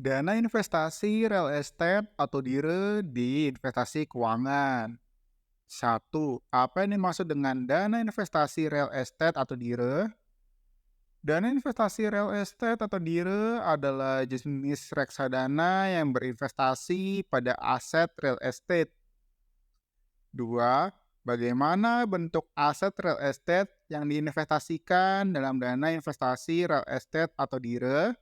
Dana investasi real estate atau DIRE di investasi keuangan. Satu, apa yang dimaksud dengan dana investasi real estate atau DIRE? Dana investasi real estate atau DIRE adalah jenis reksadana yang berinvestasi pada aset real estate. Dua, bagaimana bentuk aset real estate yang diinvestasikan dalam dana investasi real estate atau DIRE?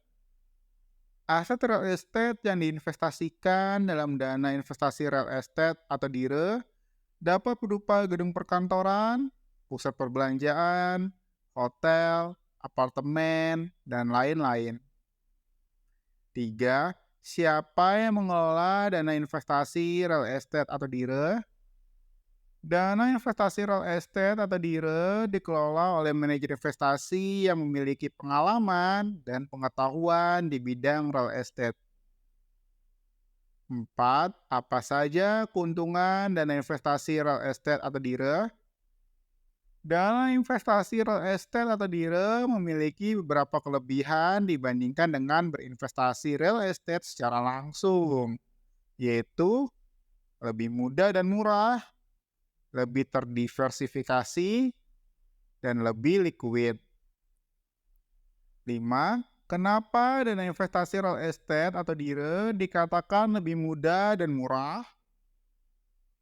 Aset real estate yang diinvestasikan dalam dana investasi real estate atau DIRE dapat berupa gedung perkantoran, pusat perbelanjaan, hotel, apartemen, dan lain-lain. Tiga, siapa yang mengelola dana investasi real estate atau DIRE? Dana investasi real estate atau DIRE dikelola oleh manajer investasi yang memiliki pengalaman dan pengetahuan di bidang real estate. 4. Apa saja keuntungan dana investasi real estate atau DIRE? Dana investasi real estate atau DIRE memiliki beberapa kelebihan dibandingkan dengan berinvestasi real estate secara langsung, yaitu lebih mudah dan murah, lebih terdiversifikasi, dan lebih liquid. 5. Kenapa dana investasi real estate atau DIRE dikatakan lebih mudah dan murah?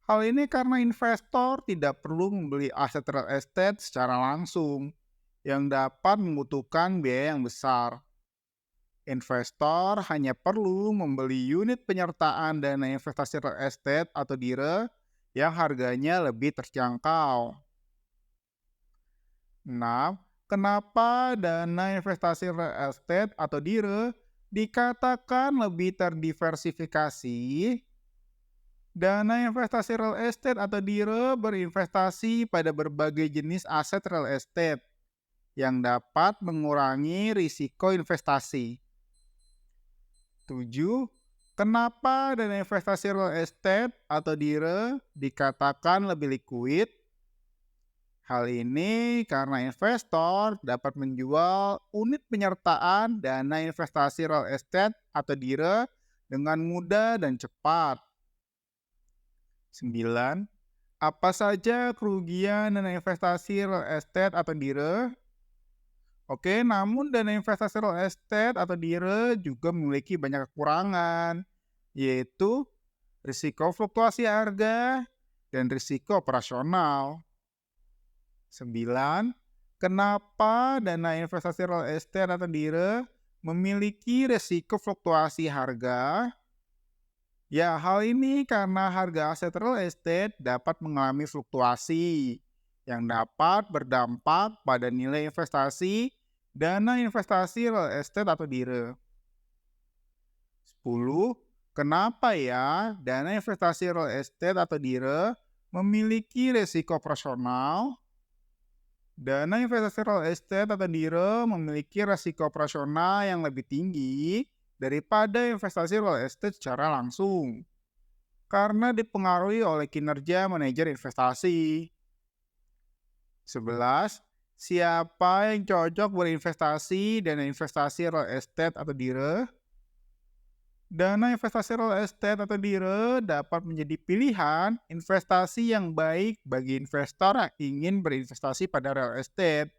Hal ini karena investor tidak perlu membeli aset real estate secara langsung, yang dapat membutuhkan biaya yang besar. Investor hanya perlu membeli unit penyertaan dana investasi real estate atau DIRE yang harganya lebih terjangkau. 6. Kenapa dana investasi real estate atau DIRE dikatakan lebih terdiversifikasi? Dana investasi real estate atau DIRE berinvestasi pada berbagai jenis aset real estate yang dapat mengurangi risiko investasi. 7. Kenapa dana investasi real estate atau DIRE dikatakan lebih liquid? Hal ini karena investor dapat menjual unit penyertaan dana investasi real estate atau DIRE dengan mudah dan cepat. 9. Apa saja kerugian dana investasi real estate atau DIRE? Oke, namun dana investasi real estate atau DIRE juga memiliki banyak kekurangan, yaitu risiko fluktuasi harga dan risiko operasional. 9. Kenapa dana investasi real estate atau DIRE memiliki risiko fluktuasi harga? Ya, hal ini karena harga aset real estate dapat mengalami fluktuasi yang dapat berdampak pada nilai investasi dana investasi real estate atau DIRE. 10. Kenapa ya dana investasi real estate atau DIRE memiliki risiko operasional? Dana investasi real estate atau DIRE memiliki risiko operasional yang lebih tinggi daripada investasi real estate secara langsung, karena dipengaruhi oleh kinerja manajer investasi. 11. Siapa yang cocok berinvestasi dana investasi real estate atau DIRE? Dana investasi real estate atau DIRE dapat menjadi pilihan investasi yang baik bagi investor yang ingin berinvestasi pada real estate,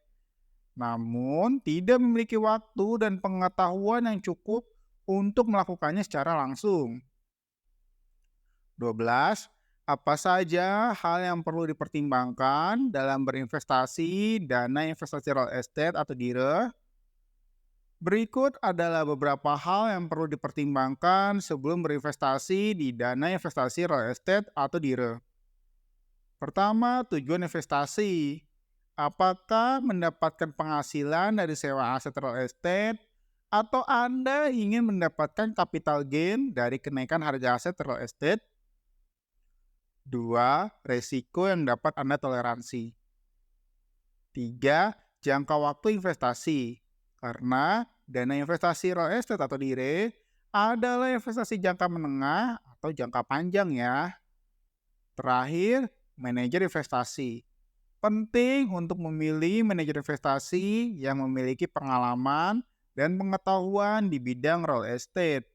namun tidak memiliki waktu dan pengetahuan yang cukup untuk melakukannya secara langsung. 12. Apa saja hal yang perlu dipertimbangkan dalam berinvestasi dana investasi real estate atau DIRE? Berikut adalah beberapa hal yang perlu dipertimbangkan sebelum berinvestasi di dana investasi real estate atau DIRE. Pertama, tujuan investasi. Apakah mendapatkan penghasilan dari sewa aset real estate atau Anda ingin mendapatkan capital gain dari kenaikan harga aset real estate? 2. Resiko yang dapat Anda toleransi. 3. Jangka waktu investasi. Karena dana investasi real estate atau DIRE adalah investasi jangka menengah atau jangka panjang ya. Terakhir, manajer investasi. Penting untuk memilih manajer investasi yang memiliki pengalaman dan pengetahuan di bidang real estate.